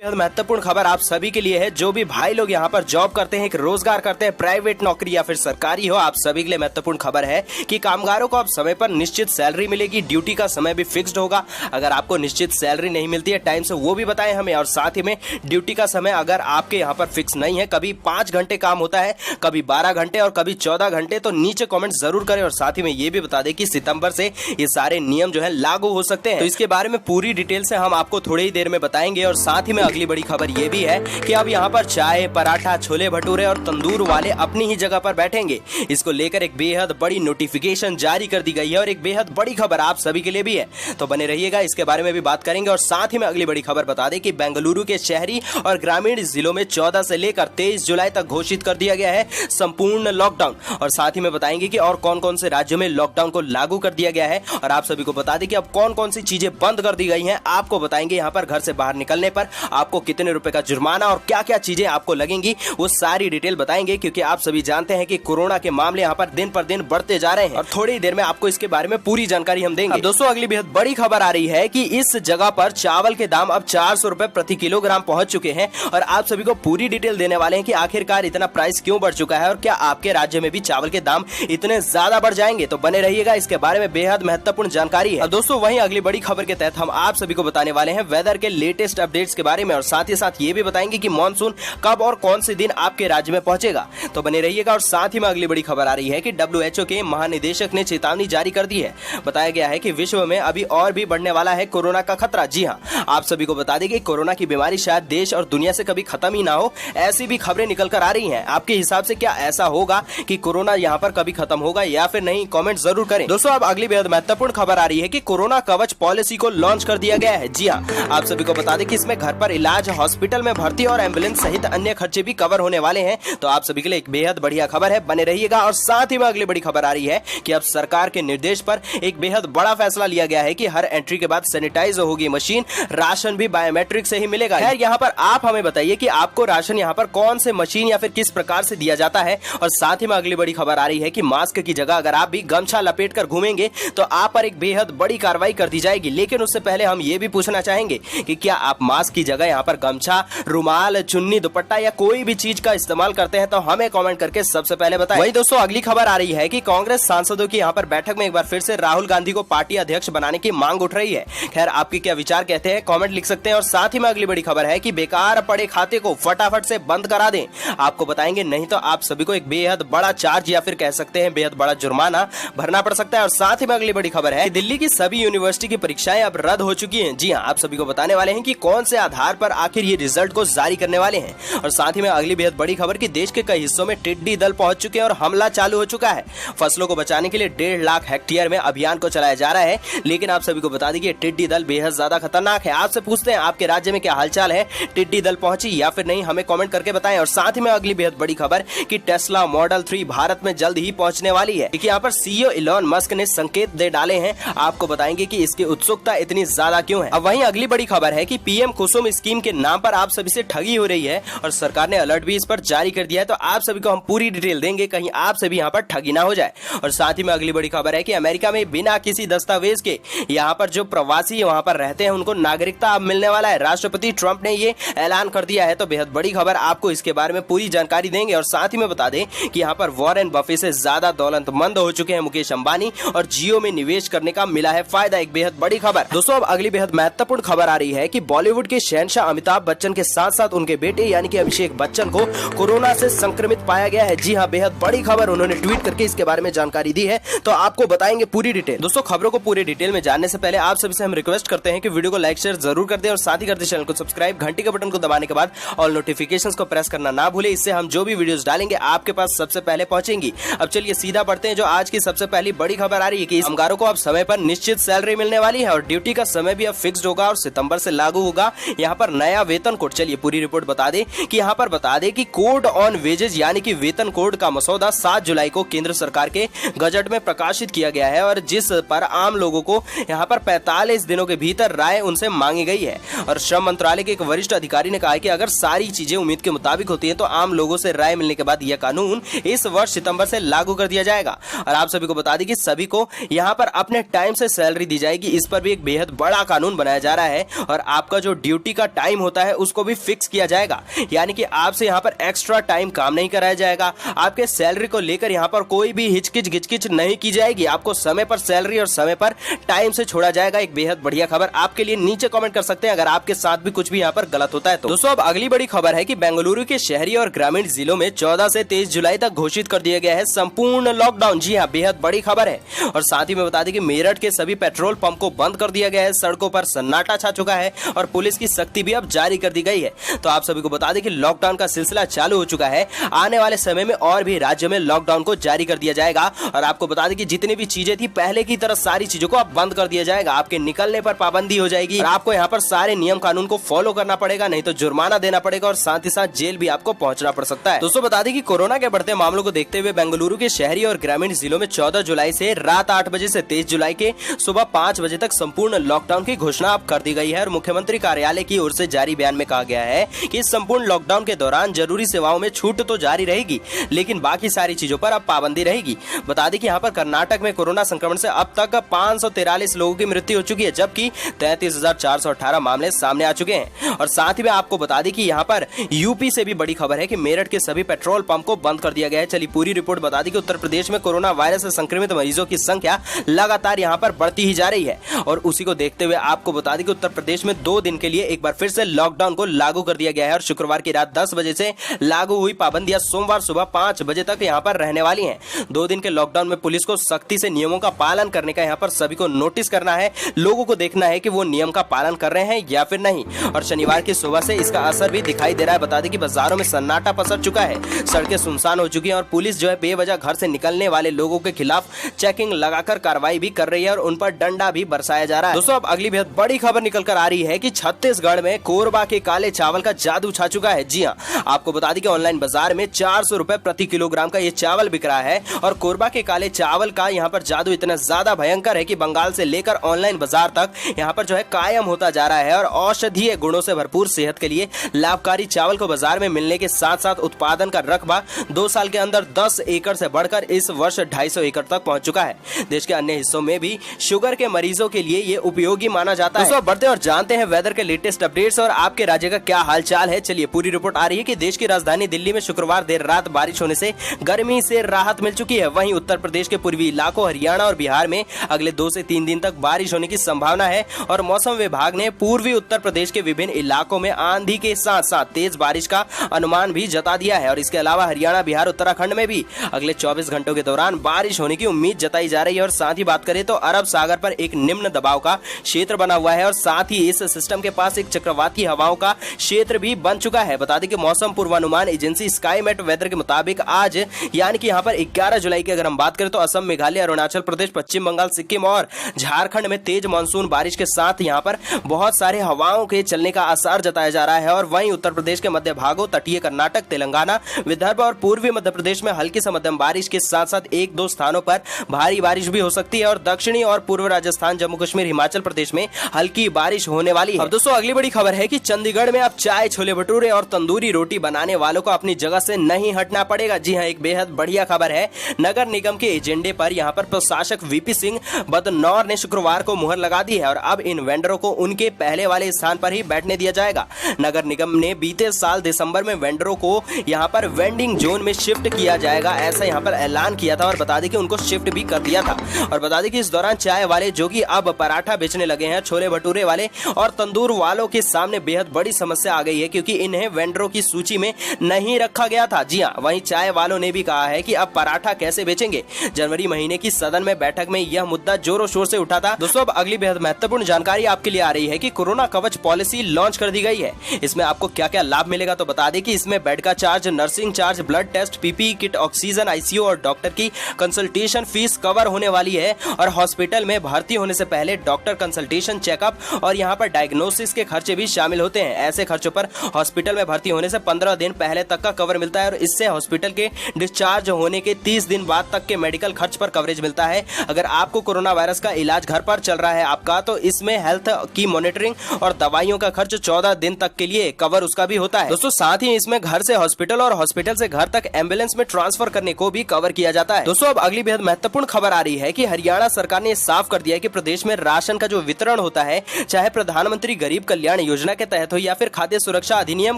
बेहद महत्वपूर्ण खबर आप सभी के लिए है। जो भी भाई लोग यहाँ पर जॉब करते हैं, एक रोजगार करते हैं, प्राइवेट नौकरी या फिर सरकारी हो, आप सभी के लिए महत्वपूर्ण खबर है कि कामगारों को अब समय पर निश्चित सैलरी मिलेगी। ड्यूटी का समय भी फिक्स्ड होगा। अगर आपको निश्चित सैलरी नहीं मिलती है टाइम से, वो भी बताएं हमें। और साथ ही में ड्यूटी का समय अगर आपके यहाँ पर फिक्स नहीं है, कभी 5 घंटे काम होता है, कभी 12 घंटे और कभी 14 घंटे, तो नीचे कॉमेंट जरूर करें। और साथ ही में ये भी बता दें कि सितंबर से ये सारे नियम जो है लागू हो सकते हैं। तो इसके बारे में पूरी डिटेल से हम आपको थोड़ी ही देर में बताएंगे। और साथ ही में अगली बड़ी खबर ये भी है कि अब यहाँ पर चाय, पराठा, छोले भटूरे और तंदूर वाले अपनी ही जगह पर बैठेंगे। इसको लेकर एक बेहद बड़ी नोटिफिकेशन जारी कर दी गई है और एक बेहद बड़ी खबर आप सभी के लिए भी है, तो बने रहिएगा, इसके बारे में भी बात करेंगे। और साथ ही में अगली बड़ी खबर बता दें कि बेंगलुरु के शहरी और ग्रामीण जिलों में 14 से लेकर 23 जुलाई तक घोषित कर दिया गया है संपूर्ण लॉकडाउन। और साथ ही में बताएंगे कि और कौन कौन से राज्यों में लॉकडाउन को लागू कर दिया गया है। और आप सभी को बता दें कि अब कौन कौन सी चीजें बंद कर दी गई हैं, आपको बताएंगे। यहाँ पर घर से बाहर निकलने पर आपको कितने रुपए का जुर्माना और क्या क्या चीजें आपको लगेंगी, वो सारी डिटेल बताएंगे। क्योंकि आप सभी जानते हैं कि कोरोना के मामले यहाँ पर दिन पर दिन बढ़ते जा रहे हैं और थोड़ी देर में आपको इसके बारे में पूरी जानकारी हम देंगे। दोस्तों अगली बेहद बड़ी खबर आ रही है कि इस जगह पर चावल के दाम अब 400 रुपए प्रति किलोग्राम पहुंच चुके हैं। और आप सभी को पूरी डिटेल देने वाले हैं कि आखिरकार इतना प्राइस क्यों बढ़ चुका है और क्या आपके राज्य में भी चावल के दाम इतने ज्यादा बढ़ जाएंगे। तो बने रहिएगा, इसके बारे में बेहद महत्वपूर्ण जानकारी है। दोस्तों वहीं अगली बड़ी खबर के तहत हम आप सभी को बताने वाले हैं वेदर के लेटेस्ट अपडेट्स के बारे में। और साथ ही साथ ये भी बताएंगे कि मॉनसून कब और कौन से दिन आपके राज्य में पहुंचेगा, तो बने रहिएगा। और साथ ही में अगली बड़ी खबर आ रही है कि WHO के महानिदेशक ने चेतावनी जारी कर दी है। बताया गया है कि विश्व में अभी और भी बढ़ने वाला है कोरोना का खतरा। जी हां, आप सभी को बता दें कि कोरोना की बीमारी शायद देश और दुनिया से कभी खत्म ही ना हो, ऐसी भी खबरें निकल कर आ रही हैं। आपके हिसाब से क्या ऐसा होगा कि कोरोना यहाँ पर कभी खत्म होगा या फिर नहीं, कॉमेंट जरूर करें। दोस्तों अब अगली बेहद महत्वपूर्ण खबर आ रही है कि कोरोना कवच पॉलिसी को लॉन्च कर दिया गया है। जी हाँ, आप सभी को बता दें कि इसमें घर पर इलाज, हॉस्पिटल में भर्ती और एम्बुलेंस सहित अन्य खर्चे भी कवर होने वाले हैं। तो आप सभी के लिए एक बेहद बढ़िया खबर है, बने रहिएगा। और साथ ही में अगली बड़ी खबर आ रही है कि अब सरकार के निर्देश पर एक बेहद बड़ा फैसला लिया गया है कि हर एंट्री के बाद सैनिटाइज होगी मशीन, राशन भी बायोमेट्रिक से ही मिलेगा। खैर यहाँ पर आप हमें बताइए कि आपको राशन यहाँ पर कौन से मशीन या फिर किस प्रकार से दिया जाता है। और साथ ही में अगली बड़ी खबर आ रही है कि मास्क की जगह अगर आप भी गमछा लपेट कर घूमेंगे तो आप पर एक बेहद बड़ी कार्रवाई कर दी जाएगी। लेकिन उससे पहले हम ये भी पूछना चाहेंगे कि क्या आप मास्क की जगह यहाँ पर गमछा, रुमाल, चुन्नी, दुपट्टा या कोई भी चीज का इस्तेमाल करते हैं, तो हमें कमेंट करके सबसे पहले बताएं। वहीं दोस्तों अगली खबर आ रही है कि कांग्रेस सांसदों की यहाँ पर बैठक में एक बार फिर से राहुल गांधी को पार्टी अध्यक्ष बनाने की मांग उठ रही है। खैर आपके क्या विचार कहते हैं, कमेंट लिख सकते हैं। और साथ ही में अगली बड़ी खबर है कि बेकार पड़े खाते को फटाफट से बंद करा दें, आपको बताएंगे, नहीं तो आप सभी को एक बेहद बड़ा चार्ज या फिर कह सकते हैं बेहद बड़ा जुर्माना भरना पड़ सकता है। और साथ ही में अगली बड़ी खबर है कि दिल्ली की सभी यूनिवर्सिटी की परीक्षाएं अब रद्द हो चुकी हैं। जी हाँ, आप सभी को बताने वाले हैं कि कौन से आधार पर आखिर ये रिजल्ट को जारी करने वाले हैं। और साथ ही में अगली बेहद बड़ी खबर कि देश के कई हिस्सों में टिड्डी दल पहुंच चुके हैं और हमला चालू हो चुका है। फसलों को बचाने के लिए 1.5 लाख हेक्टेयर में अभियान को चलाया जा रहा है। लेकिन आप सभी को बता दें कि टिड्डी दल बेहद ज्यादा खतरनाक है। आपसे पूछते हैं आपके राज्य में क्या हालचाल है, टिड्डी दल पहुंची या फिर नहीं, हमें कमेंट करके बताएं। और साथ ही में अगली बेहद बड़ी खबर कि टेस्ला मॉडल 3 भारत में जल्द ही पहुंचने वाली है। यहाँ पर CEO इलॉन मस्क ने संकेत दे डाले हैं, आपको बताएंगे कि इसकी उत्सुकता इतनी ज्यादा क्यों है। अब वहीं अगली बड़ी खबर है कि PM कुसुम स्कीम के नाम पर आप सभी से ठगी हो रही है और सरकार ने अलर्ट भी इस पर जारी कर दिया है। तो आप सभी को हम पूरी डिटेल देंगे, कहीं आप से भी यहाँ पर ठगी ना हो जाए। और साथ ही में अगली बड़ी खबर है कि अमेरिका में बिना किसी दस्तावेज के यहाँ पर जो प्रवासी वहाँ पर रहते हैं उनको नागरिकता अब मिलने वाला है। राष्ट्रपति ट्रंप ने ये ऐलान कर दिया है। तो बेहद बड़ी खबर, आपको इसके बारे में पूरी जानकारी देंगे। और साथ ही में बता दें कि यहाँ पर वॉरेन बफे से ज्यादा दौलतमंद हो चुके हैं मुकेश अंबानी और जियो में निवेश करने का मिला है फायदा, एक बेहद बड़ी खबर। दोस्तों अब अगली बेहद महत्वपूर्ण खबर आ रही है कि बॉलीवुड के शहंशाह अमिताभ बच्चन के साथ साथ उनके बेटे यानी कि अभिषेक बच्चन को कोरोना से संक्रमित पाया गया है। जी हाँ, बेहद बड़ी खबर, उन्होंने ट्वीट करके इसके बारे में जानकारी दी है। तो आपको बताएंगे पूरी डिटेल। दोस्तों खबरों को पूरी डिटेल में जानने से पहले आप सभी से हम रिक्वेस्ट करते हैं कि वीडियो को लाइक शेयर जरूर कर दें और साथ ही करते चैनल को सब्सक्राइब, घंटी के बटन को दबाने के बाद ऑल नोटिफिकेशंस को प्रेस करना ना भूले। इससे हम जो भी वीडियोस डालेंगे आपके पास सबसे पहले पहुंचेंगी। अब चलिए सीधा बढ़ते हैं जो आज की सबसे पहली बड़ी खबर आ रही है कि कामगारों को अब समय पर निश्चित सैलरी मिलने वाली है और ड्यूटी का समय भी अब फिक्स्ड होगा और सितंबर से लागू होगा यहाँ पर नया वेतन कोड। चलिए पूरी रिपोर्ट बता दें कि यहाँ पर बता दें कि कोड ऑन वेजेज यानी कि वेतन कोड का मसौदा 7 जुलाई को केंद्र सरकार के गजट में प्रकाशित किया गया है और जिस पर आम लोगों को यहाँ पर 45 दिनों के भीतर राय उनसे मांगी गई है। और श्रम मंत्रालय के एक वरिष्ठ अधिकारी ने कहा है कि अगर सारी चीजें उम्मीद के मुताबिक होती है तो आम लोगों से राय मिलने के बाद यह कानून इस वर्ष सितंबर से लागू कर दिया जाएगा। और आप सभी को बता दें कि सभी को यहाँ पर अपने टाइम से सैलरी दी जाएगी। इस पर भी एक बेहद बड़ा कानून बनाया जा रहा है और आपका जो ड्यूटी का टाइम होता है उसको भी फिक्स किया जाएगा, यानी कि आपसे यहाँ पर एक्स्ट्रा टाइम काम नहीं कराया जाएगा। आपके सैलरी को लेकर यहाँ पर कोई भी हिचकिच गिचकिच नहीं की जाएगी। आपको समय पर सैलरी और समय पर टाइम से छोड़ा जाएगा। एक बेहद बढ़िया खबर आपके लिए, नीचे कमेंट कर सकते हैं अगर आपके साथ भी कुछ भी यहाँ पर गलत होता है तो। दोस्तों अब अगली बड़ी खबर है कि बेंगलुरु के शहरी और ग्रामीण जिलों में 14 से 23 जुलाई तक घोषित कर दिया गया है संपूर्ण लॉकडाउन। जी हाँ, बेहद बड़ी खबर है। और साथ ही में बता दें कि मेरठ के सभी पेट्रोल पंप को बंद कर दिया गया है, सड़कों पर सन्नाटा छा चुका है और पुलिस की सख्ती भी अब जारी कर दी गई है। तो आप सभी को बता दें कि लॉकडाउन का सिलसिला चालू हो चुका है। आने वाले समय में और भी राज्यों में लॉकडाउन को जारी कर दिया जाएगा। और आपको बता दें कि जितनी भी चीजें थी पहले की तरह सारी चीजों को अब बंद कर दिया जाएगा। आपके निकलने पर पाबंदी हो जाएगी और आपको यहाँ पर सारे नियम कानून को फॉलो करना पड़ेगा, नहीं तो जुर्माना देना पड़ेगा और साथ ही साथ जेल भी आपको पहुंचना पड़ सकता है। दोस्तों बता दें कि कोरोना के बढ़ते मामलों को देखते हुए बेंगलुरु के शहरी और ग्रामीण जिलों में 14 जुलाई से रात 8 बजे से 23 जुलाई के सुबह 5 बजे तक संपूर्ण लॉकडाउन की घोषणा अब कर दी गई है। और मुख्यमंत्री कार्यालय की ओर से जारी बयान में कहा गया है कि इस संपूर्ण लॉकडाउन के दौरान जरूरी सेवाओं में छूट तो जारी रहेगी, लेकिन बाकी सारी चीजों पर अब पाबंदी रहेगी। बता दें कि यहाँ पर कर्नाटक में कोरोना संक्रमण से अब तक 543 लोगों की मृत्यु हो चुकी है, जबकि 33,418 मामले सामने आ चुके हैं। और साथ ही में आपको बता दें कि यहाँ पर यूपी से भी बड़ी खबर है कि मेरठ के सभी पेट्रोल पंप को बंद कर दिया गया है। चलिए पूरी रिपोर्ट बता दें कि उत्तर प्रदेश में कोरोना वायरस से संक्रमित मरीजों की संख्या लगातार यहाँ पर बढ़ती ही जा रही है। और उसी को देखते हुए आपको बता दें कि उत्तर प्रदेश में 2 दिन के लिए एक बार फिर से लॉकडाउन को लागू कर दिया गया है। और शुक्रवार की रात 10 बजे से लागू हुई पाबंदियां सोमवार सुबह 5 बजे तक यहाँ पर रहने वाली हैं। 2 दिन के लॉकडाउन में पुलिस को सख्ती से नियमों का पालन करने का यहाँ पर सभी को नोटिस करना है। लोगों को देखना है कि वो नियम का पालन कर रहे हैं या फिर नहीं। और शनिवार की सुबह से इसका असर भी दिखाई दे रहा है। बता दें कि बाजारों में सन्नाटा पसर चुका है, सड़कें सुनसान हो चुकी हैं और पुलिस जो है बेवजह घर से निकलने वाले लोगों के खिलाफ चेकिंग लगाकर कार्रवाई भी कर रही है और उन पर डंडा भी बरसाया जा रहा है। दोस्तों अब अगली बेहद बड़ी खबर निकल कर आ रही है कि छत्तीसगढ़ में कोरबा के काले चावल का जादू छा चुका है। जी हाँ, आपको बता दें कि ऑनलाइन बाजार में 400 रुपए प्रति किलोग्राम का ये चावल बिक रहा है। और कोरबा के काले चावल का यहाँ पर जादू इतना ज्यादा भयंकर है कि बंगाल से लेकर ऑनलाइन बाजार तक यहाँ पर जो है कायम होता जा रहा है। और औषधीय गुणों से भरपूर, सेहत के लिए लाभकारी चावल को बाजार में मिलने के साथ साथ उत्पादन का रकबा 2 साल के अंदर 10 एकड़ से बढ़कर इस वर्ष 250 एकड़ तक पहुंच चुका है। देश के अन्य हिस्सों में भी शुगर के मरीजों के लिए ये उपयोगी माना जाता है। दोस्तों बढ़ते और जानते हैं वेदर के लेटेस्ट अपडेट्स और आपके राज्य का क्या हालचाल है। चलिए पूरी रिपोर्ट आ रही है कि देश की राजधानी दिल्ली में शुक्रवार देर रात बारिश होने से गर्मी से राहत मिल चुकी है। वहीं उत्तर प्रदेश के पूर्वी इलाकों, हरियाणा और बिहार में अगले 2 से 3 दिन तक बारिश होने की संभावना है। और मौसम विभाग ने पूर्वी उत्तर प्रदेश के विभिन्न इलाकों में आंधी के साथ साथ तेज बारिश का अनुमान भी जता दिया है। और इसके अलावा हरियाणा, बिहार, उत्तराखंड में भी अगले 24 घंटों के दौरान बारिश होने की उम्मीद जताई जा रही है। और साथ ही बात करें तो अरब सागर पर एक निम्न दबाव का क्षेत्र बना हुआ है और साथ ही इस सिस्टम के पास एक चक्रवाती हवाओं का क्षेत्र भी बन चुका है। बता दें कि मौसम पूर्वानुमान एजेंसी स्काईमेट वेदर के मुताबिक आज यानी कि यहाँ पर 11 जुलाई की अगर हम बात करें तो असम, मेघालय, अरुणाचल प्रदेश, पश्चिम बंगाल, सिक्किम और झारखंड में तेज मानसून बारिश के साथ यहाँ पर बहुत सारे हवाओं के चलने का आसार जताया जा रहा है। और वहीं उत्तर प्रदेश के मध्य भागों, तटीय कर्नाटक, तेलंगाना, विदर्भ और पूर्वी मध्य प्रदेश में हल्की से मध्यम बारिश के साथ साथ 1-2 स्थानों पर भारी बारिश भी हो सकती है। और दक्षिणी और पूर्व राजस्थान, जम्मू कश्मीर, हिमाचल प्रदेश में हल्की बारिश होने वाली है। अब दोस्तों अगली बड़ी खबर है कि चंडीगढ़ में अब चाय, छोले भटूरे और तंदूरी रोटी बनाने वालों को अपनी जगह से नहीं हटना पड़ेगा। जी हाँ, एक बेहद बढ़िया खबर है। नगर निगम के एजेंडे पर यहाँ पर प्रशासक वीपी सिंह बदनौर ने शुक्रवार को मुहर लगा दी है और अब इन वेंडरों को उनके पहले वाले स्थान पर ही बैठने दिया जाएगा। नगर निगम ने बीते साल दिसंबर में वेंडरों को यहाँ पर वेंडिंग जोन में शिफ्ट किया जाएगा, ऐसा यहाँ पर ऐलान किया था और बता दें कि उनको शिफ्ट भी कर दिया था। और बता दें कि इस दौरान चाय वाले जो कि अब पराठा बेचने लगे हैं, छोले भटूरे वाले और तंदूर वालों के सामने बेहद बड़ी समस्या आ गई है क्योंकि इन्हें वेंडरों की सूची में नहीं रखा गया था। जी हाँ, वहीं चाय वालों ने भी कहा है कि अब पराठा कैसे बेचेंगे। जनवरी महीने की सदन में बैठक में यह मुद्दा जोरों शोर से उठा था। दोस्तों अब अगली बेहद महत्वपूर्ण जानकारी आपके लिए आ रही है कि कोरोना कवच पॉलिसी लॉन्च कर दी गई है। इसमें आपको क्या क्या लाभ मिलेगा तो बता दें कि इसमें बेड का charge, nursing charge, blood test, PPE kit, oxygen, ICU और डॉक्टर की कंसल्टेशन फीस कवर होने वाली है। और हॉस्पिटल में भर्ती होने से पहले डॉक्टर कंसल्टेशन, चेकअप और यहाँ पर डायग्नोसिस के खर्चे भी शामिल होते हैं। ऐसे खर्चों पर हॉस्पिटल में भर्ती होने से 15 दिन पहले तक का कवर मिलता है और इससे हॉस्पिटल के डिस्चार्ज होने के 30 दिन बाद तक के मेडिकल खर्च पर कवरेज मिलता है। अगर आपको कोरोना वायरस का इलाज घर पर चल रहा है आपका, तो इसमें हेल्थ की मॉनिटरिंग और दवाइयों का खर्च 14 दिन तक के लिए कवर उसका भी होता है। दोस्तों साथ ही इसमें घर से हॉस्पिटल और हॉस्पिटल से घर तक एम्बुलेंस में ट्रांसफर करने को भी कवर किया जाता है। दोस्तों अब अगली बेहद महत्वपूर्ण खबर आ रही है कि हरियाणा सरकार ने साफ कर दिया है कि प्रदेश में राशन का जो वितरण होता है, चाहे प्रधानमंत्री गरीब कल्याण योजना के तहत हो या फिर खाद्य सुरक्षा अधिनियम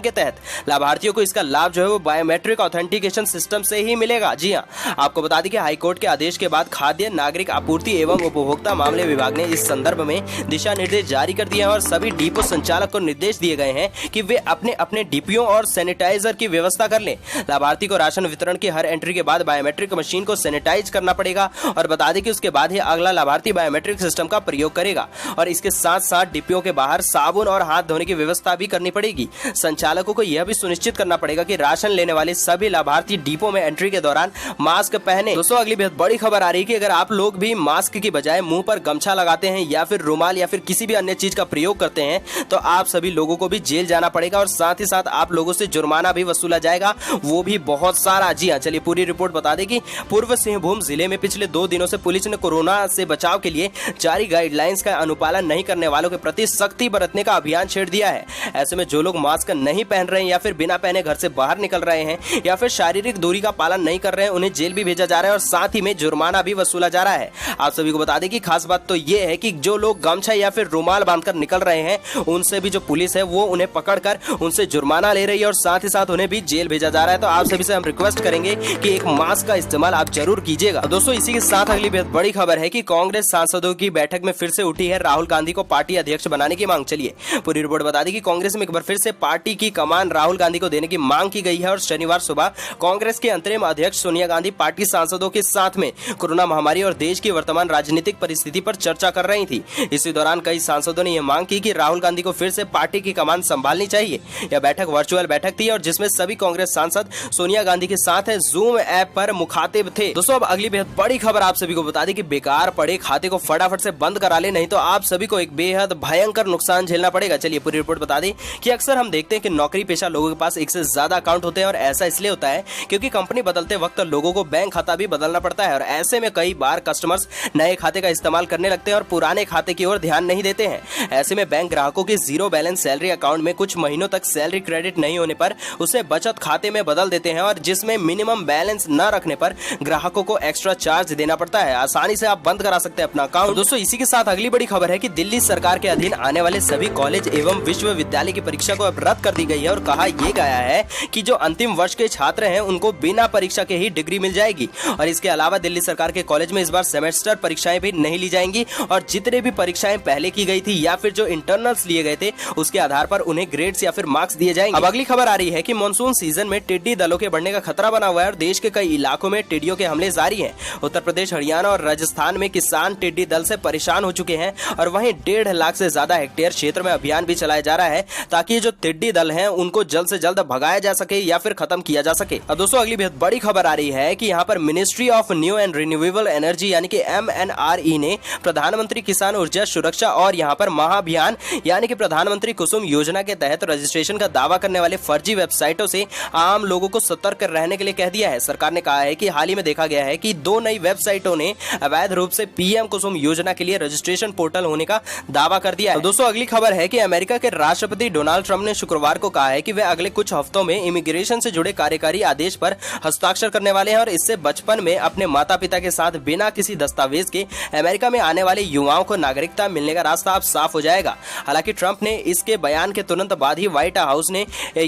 के तहत लाभार्थियों को इसका लाभ जो है वो बायोमेट्रिक ऑथेंटिकेशन सिस्टम से ही मिलेगा। जी हाँ, आपको बता दें कि हाईकोर्ट के आदेश के बाद खाद्य नागरिक आपूर्ति एवं उपभोक्ता मामले विभाग ने इस संदर्भ में दिशा निर्देश जारी कर दिए हैं और सभी डिपो संचालक को निर्देश दिए गए हैं कि वे अपने अपने डिपियों और सैनिटाइजर की व्यवस्था कर लें। लाभार्थी को राशन वितरण की हर एंट्री के बाद बायोमेट्रिक मशीन को सैनिटाइज करना पड़ेगा और बता दें कि उसके बाद ही अगला लाभार्थी बायोमेट्रिक सिस्टम का प्रयोग करेगा और इसके साथ साथ डिपियों के बाहर साबुन और हाथ धोने की व्यवस्था भी करनी पड़ेगी। संचालकों को यह भी सुनिश्चित करना पड़ेगा कि राशन लेने वाले सभी लाभार्थी डिपो में एंट्री के दौरान मास्क पहने। दोस्तों, अगली बेहद बड़ी खबर आ रही है कि अगर आप लोग भी मास्क की बजाय मुंह पर गमछा लगाते हैं या फिर रुमाल या फिर किसी भी अन्य चीज का प्रयोग करते हैं तो आप सभी लोगों को भी जेल जाना पड़ेगा और साथ ही साथ आप लोगों से जुर्माना भी वसूला जाएगा, वो भी बहुत सारा। जी हाँ, चलिए पूरी रिपोर्ट बता दें कि पूर्व सिंहभूम जिले में पिछले 2 दिनों से पुलिस ने कोरोना से बचाव के लिए जारी गाइडलाइंस का अनुपालन नहीं करने वालों के प्रति सख्ती बरतने का अभियान छेड़ दिया है। ऐसे में जो लोग मास्क नहीं पहन रहे हैं या फिर बिना पहने घर से बाहर निकल रहे हैं या फिर शारीरिक दूरी का पालन नहीं कर रहे हैं उन्हें जेल भी भेजा जा रहा है और साथ ही में जुर्माना भी वसूला जा रहा है। आप सभी को बता दें कि खास बात तो ये है कि जो लोग गमछा या फिर रुमाल बांधकर निकल रहे हैं उनसे भी जो पुलिस है वो उन्हें पकड़कर उनसे जुर्माना ले रही है और साथ ही साथ उन्हें भी जेल भेजा जा रहा है। तो आप सभी से हम रिक्वेस्ट करेंगे कि एक मास्क का इस्तेमाल आप जरूर कीजिएगा। दोस्तों, इसी के साथ अगली बेहद बड़ी खबर है कि कांग्रेस सांसदों की बैठक में फिर से उठी है राहुल गांधी को पार्टी अध्यक्ष बनाने की मांग। चलिए पूरी रिपोर्ट बता दें कि कांग्रेस में एक बार फिर से पार्टी की कमान राहुल गांधी को देने की मांग की गई है और शनिवार सुबह कांग्रेस के अंतरिम अध्यक्ष सोनिया गांधी पार्टी सांसदों के साथ में कोरोना महामारी और देश की वर्तमान राजनीतिक परिस्थिति पर चर्चा कर रही थी। इसी दौरान कई सांसदों ने यह मांग की कि राहुल गांधी को फिर से पार्टी की कमान संभालनी चाहिए। यह बैठक वर्चुअल बैठक थी और जिसमें सभी कांग्रेस सांसद सोनिया गांधी के साथ जूम ऐप पर मुखातिब थे। दोस्तों, अब अगली बेहद बड़ी खबर आप सभी को बता दें कि बेकार पड़े खाते को फटाफट से बंद करा ले, नहीं तो आप सभी को एक बेहद भयंकर नुकसान झेलना पड़ेगा। चलिए पूरी रिपोर्ट बता दें कि अक्सर हम देखते हैं कि नौकरी पेशा लोगों के पास एक से ज्यादा अकाउंट होते हैं और ऐसा इसलिए होता है क्योंकि कंपनी बदलते वक्त लोगों को बैंक खाता भी बदलना पड़ता है और ऐसे में कई बार कस्टमर्स नए खाते का इस्तेमाल करने लगते हैं और पुराने खाते की ओर ध्यान नहीं देते हैं। ऐसे में बैंक ग्राहकों के जीरो बैलेंस सैलरी अकाउंट में कुछ महीनों तक सैलरी क्रेडिट नहीं होने पर उसे बचत खाते में बदल देते हैं और जिसमें मिनिमम बैलेंस न रखने पर ग्राहकों को एक्स्ट्रा चार्ज देना पड़ता है। आसानी से आप बंद करा सकते हैं अपना अकाउंट। दोस्तों, इसी के साथ अगली बड़ी खबर है कि दिल्ली सरकार के अधीन आने वाले सभी कॉलेज एवं विश्वविद्यालय की परीक्षा को अब रद्द कर दी गई है और कहा यह गया है कि जो अंतिम वर्ष के छात्र हैं उनको बिना परीक्षा के ही डिग्री मिल जाएगी और इसके अलावा दिल्ली सरकार के कॉलेज में इस बार सेमेस्टर परीक्षाएं भी नहीं ली जाएंगी और जितने भी परीक्षाएं पहले की गई थी या फिर जो इंटरनल्स लिए गए थे उसके आधार पर उन्हें ग्रेड्स या फिर मार्क्स दिए जाएंगे। अब अगली खबर आ रही है कि मानसून सीजन में टिड्डी दलों के बढ़ने का खतरा बना हुआ है और देश के कई इलाकों में टिड्डियों के हमले जारी हैं। उत्तर प्रदेश, हरियाणा और राजस्थान में किसान टिड्डी दल से परेशान हो चुके हैं और वहीं 1.5 लाख से ज्यादा हेक्टेयर क्षेत्र में अभियान भी चलाया जा रहा है ताकि जो टिड्डी दल हैं उनको जल्द से जल्द भगाया जा सके या फिर खत्म किया जा सके। अब दोस्तों, अगली बेहद बड़ी खबर आ रही है कि यहाँ पर ministry of new and renewable energy यानी कि MNRE ने प्रधानमंत्री किसान ऊर्जा सुरक्षा और यहाँ पर महाअभियान यानी कि प्रधानमंत्री कुसुम योजना के तहत रजिस्ट्रेशन का दावा करने वाले फर्जी वेबसाइटों से आम लोगों को सतर्क रहने के लिए कह दिया है। सरकार ने कहा है कि हाल ही में देखा गया है कि 2 नई वेबसाइटों ने अवैध रूप से PM कुसुम योजना के लिए रजिस्ट्रेशन पोर्टल होने का दावा कर दिया है। दोस्तों, अगली खबर है कि अमेरिका के राष्ट्रपति डोनाल्ड ट्रंप ने शुक्रवार को कहा है कि वे अगले कुछ हफ्तों में इमिग्रेशन से जुड़े कार्यकारी आदेश पर हस्ताक्षर करने वाले हैं और इससे बचपन में अपने माता पिता के साथ बिना किसी दस्तावेज के अमेरिका में आने वाले युवाओं को नागरिकता मिलने का रास्ता अब साफ हो जाएगा। हालांकि ट्रंप ने इसके बयान के तुरंत बाद ही व्हाइट हाउस ने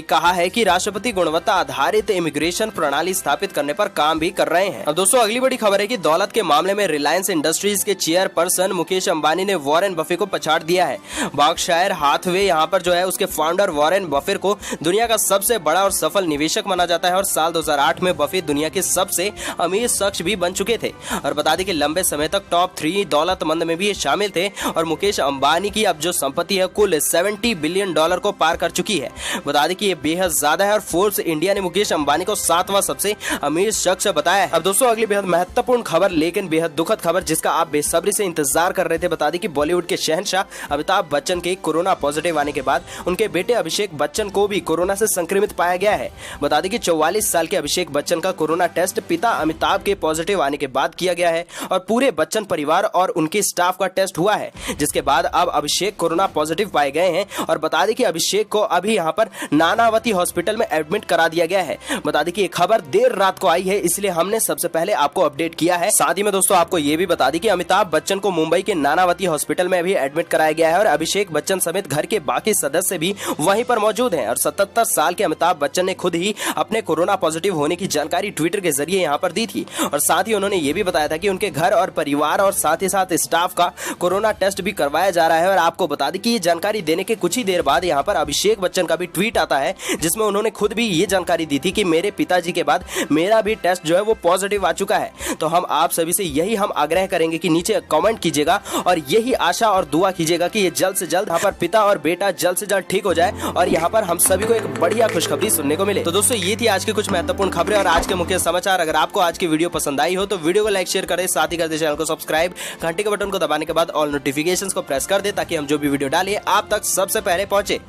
कहा है कि राष्ट्रपति गुणवत्ता आधारित इमिग्रेशन प्रणाली स्थापित करने पर काम भी कर रहे हैं। अब दोस्तों, अगली बड़ी खबर है कि दौलत के मामले में रिलायंस इंडस्ट्रीज के चेयरपर्सन मुकेश अंबानी ने वॉरेन बफे को पछाड़ दिया है। बर्कशायर हाथवे यहाँ पर जो है उसके फाउंडर वॉरेन बफेट को दुनिया का सबसे बड़ा और सफल निवेशक माना जाता है और साल 2008 में बफे दुनिया के सबसे अमीर शख्स भी बन चुके थे और बता दें कि लंबे समय तक टॉप 3 दौलतमंद में भी ये शामिल थे और मुकेश अंबानी की अब जो संपत्ति है कुल $70 बिलियन को पार कर चुकी है। बता दें कि ये बेहद ज्यादा है और फोर्ब्स इंडिया ने मुकेश अंबानी को 7वां सबसे अमीर शख्स बताया है। अब दोस्तों, अगली बेहद महत्वपूर्ण खबर लेकिन बेहद दुखद खबर जिसका आप बेसब्री से इंतजार कर रहे थे। बता दें कि बॉलीवुड के शहंशाह अमिताभ बच्चन के कोरोना पॉजिटिव आने के बाद उनके बेटे अभिषेक बच्चन को भी कोरोना से संक्रमित पाया गया है। बता दें कि 44 साल के अभिषेक बच्चन का कोरोना टेस्ट पिता अमिताभ के पॉजिटिव आने के बाद किया गया है और पूरे बच्चन परिवार और उनके स्टाफ का टेस्ट हुआ है जिसके बाद अब अभिषेक कोरोना पॉजिटिव पाए गए हैं और बता दें कि अभिषेक को अभी यहाँ पर नानावती हॉस्पिटल में एडमिट करा दिया गया है। बता दें कि ये खबर देर रात को आई है इसलिए हमने सबसे पहले आपको अपडेट किया है। साथ ही में दोस्तों आपको ये भी बता दें कि अमिताभ बच्चन को मुंबई के नानावती हॉस्पिटल में अभी एडमिट कराया गया है और अभिषेक बच्चन समेत समेत घर के बाकी सदस्य भी वहीं पर मौजूद हैं। और 77 साल के अमिताभ बच्चन ने खुद ही अपने कोरोना पॉजिटिव होने की जानकारी ट्विटर के जरिए यहां पर दी थी। और साथ ही उन्होंने ये भी बताया था कि उनके घर और परिवार और साथ ही साथ स्टाफ का कोरोना टेस्ट भी करवाया जा रहा है। और आपको बता दें कि ये जानकारी देने के कुछ ही देर बाद यहां पर अभिषेक बच्चन का भी ट्वीट आता है, जिसमें उन्होंने खुद भी ये जानकारी दी थी कि मेरे पिताजी के बाद मेरा भी टेस्ट जो है वो पॉजिटिव आ चुका है। तो हम आप सभी से यही हम आग्रह करेंगे कि नीचे कमेंट कीजिएगा और यही आशा और दुआ कीजिएगा कि ये जल्द से जल्द यहाँ पर पिता और बेटा जल्द से जल्द ठीक हो जाए और यहाँ पर हम सभी को एक बढ़िया खुशखबरी सुनने को मिले। तो दोस्तों ये थी आज की कुछ महत्वपूर्ण खबरें और आज के मुख्य समाचार। अगर आपको आज की वीडियो पसंद आई हो तो वीडियो को लाइक शेयर करें, साथ ही कर दे चैनल को सब्सक्राइब, घंटे के बटन को दबाने के बाद ऑल नोटिफिकेशंस को प्रेस कर दे ताकि हम जो भी वीडियो डालें आप तक सबसे पहले पहुंचे।